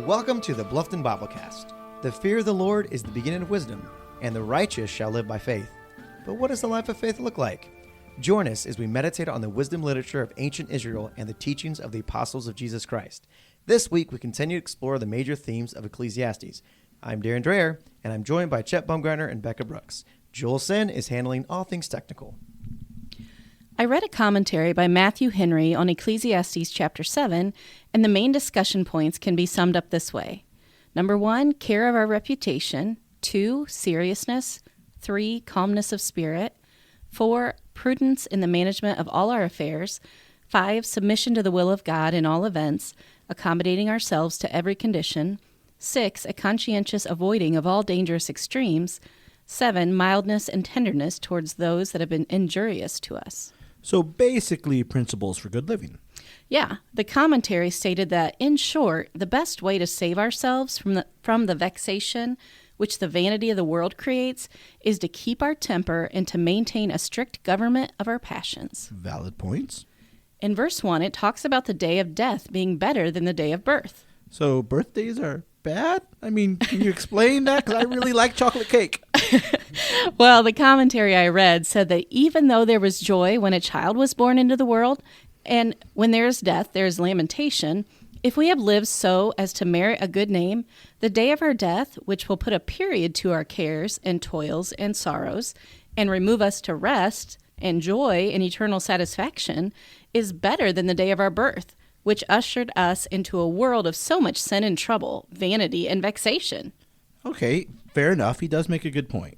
Welcome to the Bluffton Biblecast. The fear of the Lord is the beginning of wisdom, and the righteous shall live by faith. But what does the life of faith look like? Join us as we meditate on the wisdom literature of ancient Israel and the teachings of the apostles of Jesus Christ. This week, we continue to explore the major themes of Ecclesiastes. I'm Darren Dreyer, and I'm joined by Chet Bumgarner and Becca Brooks. Joel Sin is handling all things technical. I read a commentary by Matthew Henry on Ecclesiastes chapter 7, and the main discussion points can be summed up this way. Number 1, care of our reputation. 2, seriousness. 3, calmness of spirit. 4, prudence in the management of all our affairs. 5, submission to the will of God in all events, accommodating ourselves to every condition. 6, a conscientious avoiding of all dangerous extremes. 7, mildness and tenderness towards those that have been injurious to us. So basically principles for good living. Yeah, the commentary stated that, in short, the best way to save ourselves from the vexation which the vanity of the world creates is to keep our temper and to maintain a strict government of our passions. Valid points. In verse 1, it talks about the day of death being better than the day of birth. So birthdays are bad? I mean, can you explain that? Because I really like chocolate cake. Well, the commentary I read said that even though there was joy when a child was born into the world, and when there is death, there is lamentation, if we have lived so as to merit a good name, the day of our death, which will put a period to our cares and toils and sorrows, and remove us to rest and joy and eternal satisfaction, is better than the day of our birth, which ushered us into a world of so much sin and trouble, vanity and vexation. Okay, fair enough. He does make a good point.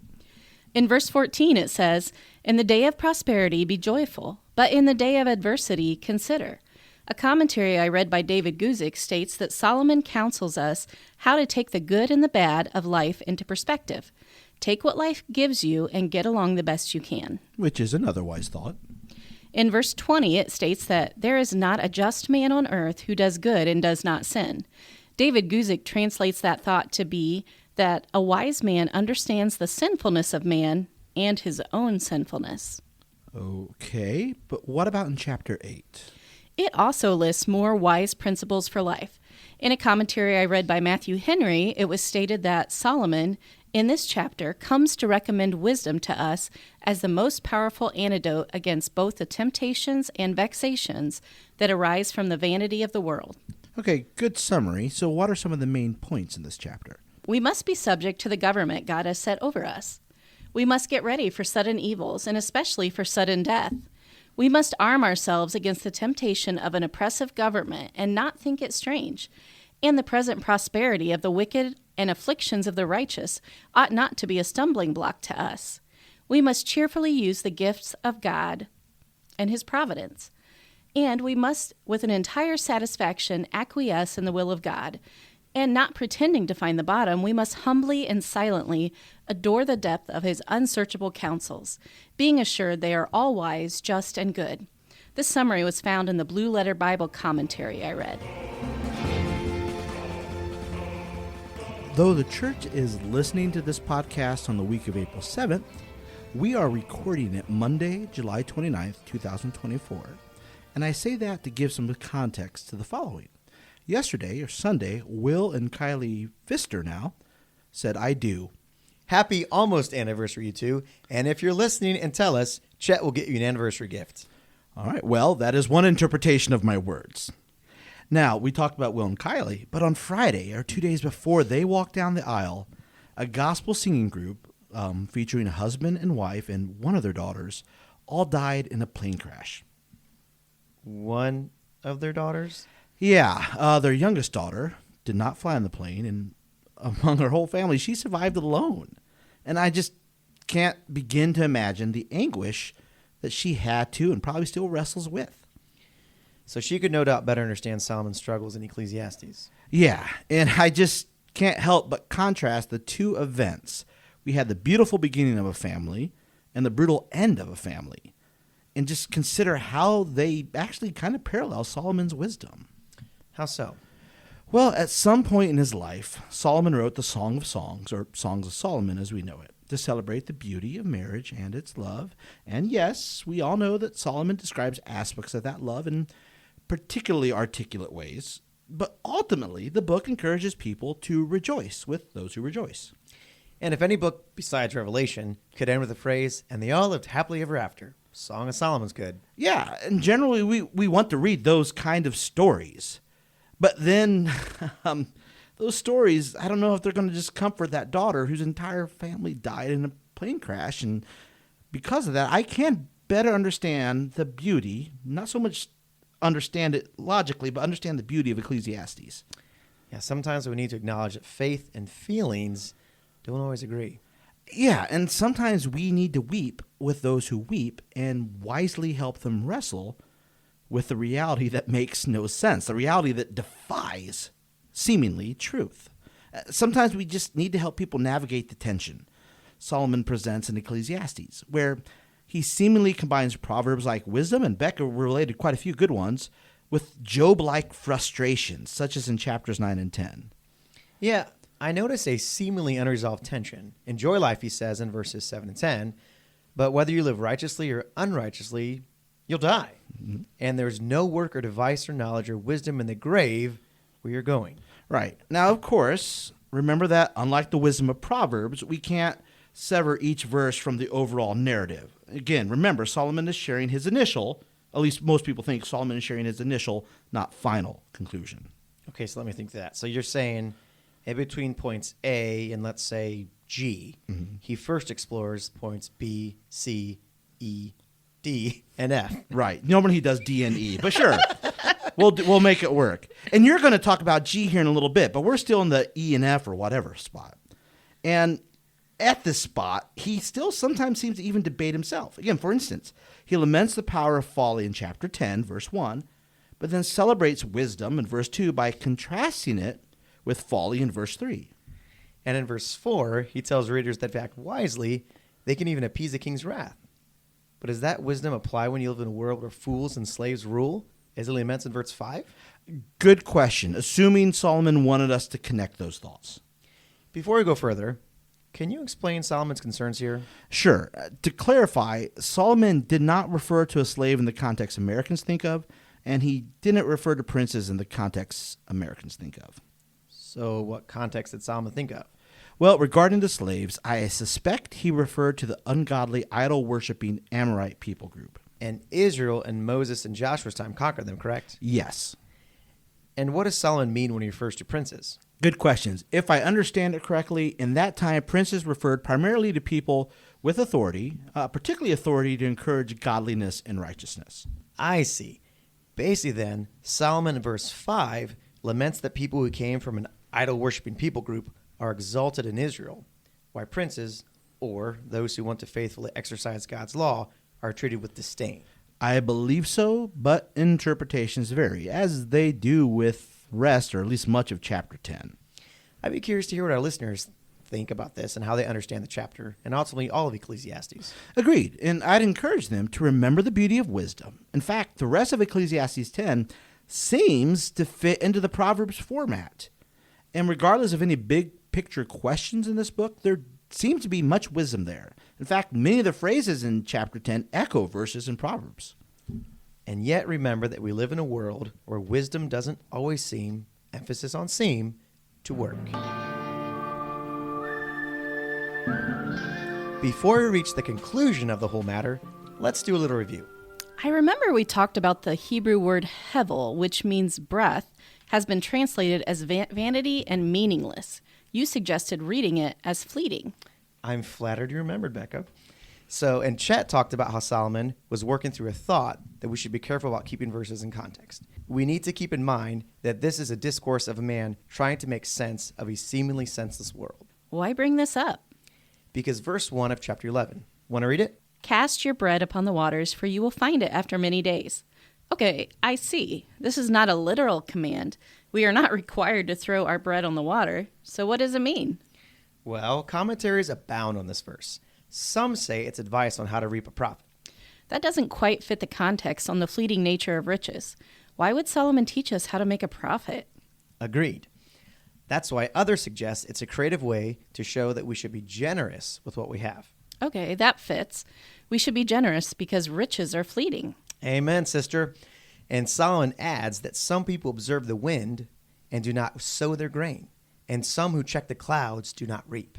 In verse 14 it says, "In the day of prosperity be joyful, but in the day of adversity consider." A commentary I read by David Guzik states that Solomon counsels us how to take the good and the bad of life into perspective. Take what life gives you and get along the best you can. Which is another wise thought. In verse 20, it states that there is not a just man on earth who does good and does not sin. David Guzik translates that thought to be that a wise man understands the sinfulness of man and his own sinfulness. Okay, but what about in chapter 8? It also lists more wise principles for life. In a commentary I read by Matthew Henry, it was stated that Solomon, in this chapter, comes to recommend wisdom to us as the most powerful antidote against both the temptations and vexations that arise from the vanity of the world. Okay, good summary. So what are some of the main points in this chapter? We must be subject to the government God has set over us. We must get ready for sudden evils, and especially for sudden death. We must arm ourselves against the temptation of an oppressive government and not think it strange. And the present prosperity of the wicked and afflictions of the righteous ought not to be a stumbling block to us. We must cheerfully use the gifts of God and His providence. And we must, with an entire satisfaction, acquiesce in the will of God. And not pretending to find the bottom, we must humbly and silently adore the depth of His unsearchable counsels, being assured they are all wise, just, and good. This summary was found in the Blue Letter Bible commentary I read. Though the church is listening to this podcast on the week of April 7th, we are recording it Monday, July 29th, 2024. And I say that to give some context to the following. Yesterday, or Sunday, Will and Kylie Pfister now said, "I do." Happy almost anniversary, you two. And if you're listening and tell us, Chet will get you an anniversary gift. All right, well, that is one interpretation of my words. Now, we talked about Will and Kylie, but on Friday, or 2 days before they walked down the aisle, a gospel singing group featuring a husband and wife and one of their daughters all died in a plane crash. One of their daughters? Yeah, their youngest daughter did not fly on the plane, and among her whole family, she survived alone. And I just can't begin to imagine the anguish that she had to and probably still wrestles with. So she could no doubt better understand Solomon's struggles in Ecclesiastes. Yeah, and I just can't help but contrast the two events. We had the beautiful beginning of a family and the brutal end of a family, and just consider how they actually kind of parallel Solomon's wisdom. How so? Well, at some point in his life, Solomon wrote the Song of Songs, or Songs of Solomon as we know it, to celebrate the beauty of marriage and its love. And yes, we all know that Solomon describes aspects of that love in particularly articulate ways. But ultimately, the book encourages people to rejoice with those who rejoice. And if any book besides Revelation could end with the phrase, and they all lived happily ever after, Song of Solomon's good. Yeah, and generally we want to read those kind of stories. But then those stories, I don't know if they're going to just comfort that daughter whose entire family died in a plane crash. And because of that, I can better understand the beauty, not so much understand it logically, but understand the beauty of Ecclesiastes. Yeah, sometimes we need to acknowledge that faith and feelings don't always agree. Yeah, and sometimes we need to weep with those who weep and wisely help them wrestle with the reality that makes no sense, the reality that defies seemingly truth. Sometimes we just need to help people navigate the tension Solomon presents in Ecclesiastes, where he seemingly combines proverbs like wisdom, and Becca related quite a few good ones, with Job-like frustrations, such as in chapters 9 and 10. Yeah, I notice a seemingly unresolved tension. Enjoy life, he says in verses 7 and 10, but whether you live righteously or unrighteously, you'll die. Mm-hmm. And there's no work or device or knowledge or wisdom in the grave where you're going. Right. Now, of course, remember that unlike the wisdom of Proverbs, we can't sever each verse from the overall narrative. Again, remember, Solomon is sharing his initial, at least most people think Solomon is sharing his initial, not final conclusion. Okay, so let me think of that. So you're saying in between points A and let's say G, mm-hmm. he first explores points B, C, E, D, and F. Right. Normally he does D and E, but sure. We'll make it work. And you're going to talk about G here in a little bit, but we're still in the E and F or whatever spot. And at this spot, he still sometimes seems to even debate himself. Again, for instance, he laments the power of folly in chapter 10, verse 1, but then celebrates wisdom in verse 2 by contrasting it with folly in verse 3. And in verse 4, he tells readers that if they act wisely, they can even appease the king's wrath. But does that wisdom apply when you live in a world where fools and slaves rule, as he laments in verse 5? Good question, assuming Solomon wanted us to connect those thoughts. Before we go further, can you explain Solomon's concerns here? Sure. To clarify, Solomon did not refer to a slave in the context Americans think of, and he didn't refer to princes in the context Americans think of. So what context did Solomon think of? Well, regarding the slaves, I suspect he referred to the ungodly, idol-worshipping Amorite people group. And Israel in Moses and Joshua's time conquered them, correct? Yes. And what does Solomon mean when he refers to princes? Good questions. If I understand it correctly, in that time, princes referred primarily to people with authority, particularly authority to encourage godliness and righteousness. I see. Basically then, Solomon in verse 5 laments that people who came from an idol-worshipping people group are exalted in Israel, while princes, or those who want to faithfully exercise God's law, are treated with disdain. I believe so, but interpretations vary, as they do with rest, or at least much of chapter 10. I'd be curious to hear what our listeners think about this and how they understand the chapter, and ultimately all of Ecclesiastes. Agreed, and I'd encourage them to remember the beauty of wisdom. In fact, the rest of Ecclesiastes 10 seems to fit into the Proverbs format. And regardless of any big picture questions in this book, there seems to be much wisdom there. In fact, many of the phrases in chapter 10 echo verses in Proverbs. And yet remember that we live in a world where wisdom doesn't always seem, emphasis on seem, to work. Before we reach the conclusion of the whole matter, let's do a little review. I remember we talked about the Hebrew word hevel, which means breath, has been translated as vanity and meaningless. You suggested reading it as fleeting. I'm flattered you remembered, Becca. So, and Chet talked about how Solomon was working through a thought that we should be careful about keeping verses in context. We need to keep in mind that this is a discourse of a man trying to make sense of a seemingly senseless world. Why bring this up? Because verse 1 of chapter 11. Want to read it? Cast your bread upon the waters, for you will find it after many days. Okay, I see. This is not a literal command. We are not required to throw our bread on the water. So what does it mean? Well, commentaries abound on this verse. Some say it's advice on how to reap a profit. That doesn't quite fit the context on the fleeting nature of riches. Why would Solomon teach us how to make a profit? Agreed. That's why others suggest it's a creative way to show that we should be generous with what we have. Okay, that fits. We should be generous because riches are fleeting. Amen, sister. And Solomon adds that some people observe the wind and do not sow their grain, and some who check the clouds do not reap.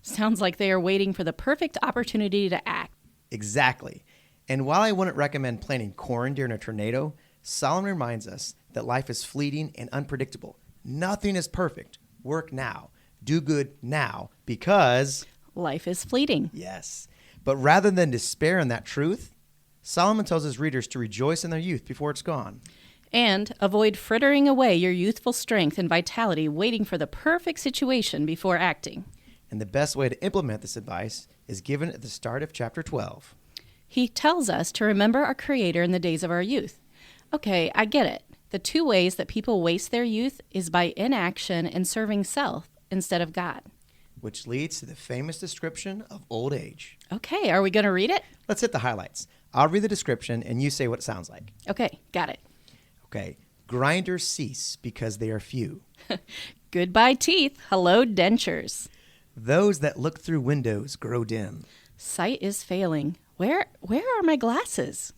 Sounds like they are waiting for the perfect opportunity to act. Exactly. And while I wouldn't recommend planting corn during a tornado, Solomon reminds us that life is fleeting and unpredictable. Nothing is perfect. Work now. Do good now because Life is fleeting. yes. But rather than despair in that truth, Solomon tells his readers to rejoice in their youth before it's gone. And avoid frittering away your youthful strength and vitality waiting for the perfect situation before acting. And the best way to implement this advice is given at the start of chapter 12. He tells us to remember our Creator in the days of our youth. Okay, I get it. The two ways that people waste their youth is by inaction and serving self instead of God. Which leads to the famous description of old age. Okay, are we going to read it? Let's hit the highlights. I'll read the description and you say what it sounds like. Okay, got it. Okay. Grinders cease because they are few. Goodbye teeth, hello dentures. Those that look through windows grow dim. Sight is failing. Where are my glasses?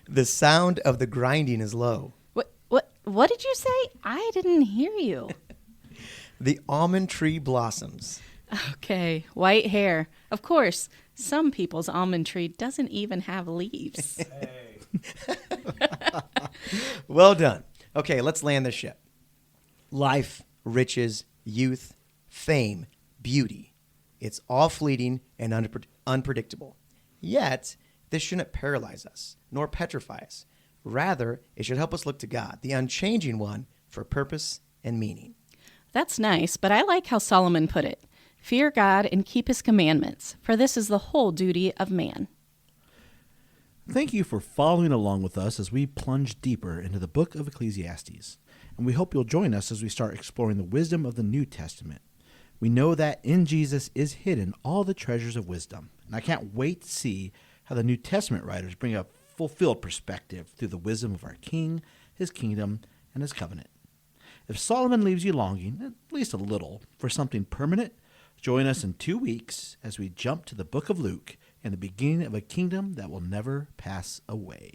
The sound of the grinding is low. What did you say? I didn't hear you. The almond tree blossoms. Okay, white hair. Of course, some people's almond tree doesn't even have leaves. Well done. Okay, let's land this ship. Life, riches, youth, fame, beauty. It's all fleeting and unpredictable. Yet, this shouldn't paralyze us, nor petrify us. Rather, it should help us look to God, the unchanging one, for purpose and meaning. That's nice, but I like how Solomon put it. Fear God and keep his commandments, for this is the whole duty of man. Thank you for following along with us as we plunge deeper into the book of Ecclesiastes, and we hope you'll join us as we start exploring the wisdom of the New Testament. We know that in Jesus is hidden all the treasures of wisdom, and I can't wait to see how the New Testament writers bring a fulfilled perspective through the wisdom of our King, his kingdom, and his covenant. If Solomon leaves you longing, at least a little, for something permanent, join us in 2 weeks as we jump to the book of Luke and the beginning of a kingdom that will never pass away.